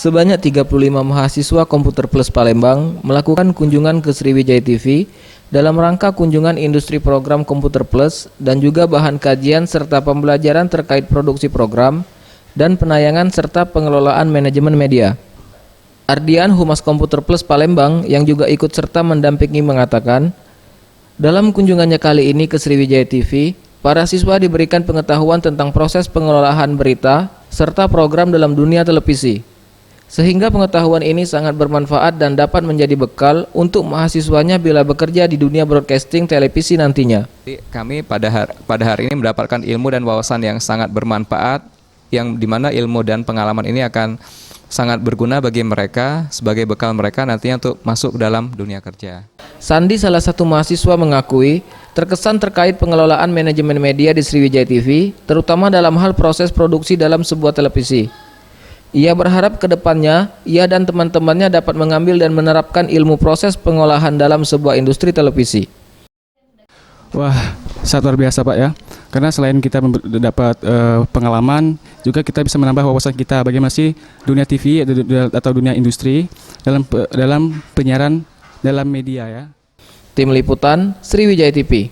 Sebanyak 35 mahasiswa Komputer Plus Palembang melakukan kunjungan ke Sriwijaya TV dalam rangka kunjungan industri program Komputer Plus dan juga bahan kajian serta pembelajaran terkait produksi program dan penayangan serta pengelolaan manajemen media. Ardian, Humas Komputer Plus Palembang yang juga ikut serta mendampingi mengatakan, dalam kunjungannya kali ini ke Sriwijaya TV, para siswa diberikan pengetahuan tentang proses pengelolaan berita serta program dalam dunia televisi. Sehingga pengetahuan ini sangat bermanfaat dan dapat menjadi bekal untuk mahasiswanya bila bekerja di dunia broadcasting televisi nantinya. Kami pada hari ini mendapatkan ilmu dan wawasan yang sangat bermanfaat, yang dimana ilmu dan pengalaman ini akan sangat berguna bagi mereka sebagai bekal mereka nantinya untuk masuk dalam dunia kerja. Sandi, salah satu mahasiswa, mengakui terkesan terkait pengelolaan manajemen media di Sriwijaya TV, terutama dalam hal proses produksi dalam sebuah televisi. Ia berharap ke depannya, ia dan teman-temannya dapat mengambil dan menerapkan ilmu proses pengolahan dalam sebuah industri televisi. Wah, sangat luar biasa Pak ya. Karena selain kita dapat pengalaman, juga kita bisa menambah wawasan kita bagaimana sih dunia TV atau dunia industri dalam penyiaran dalam media ya. Tim Liputan, Sriwijaya TV.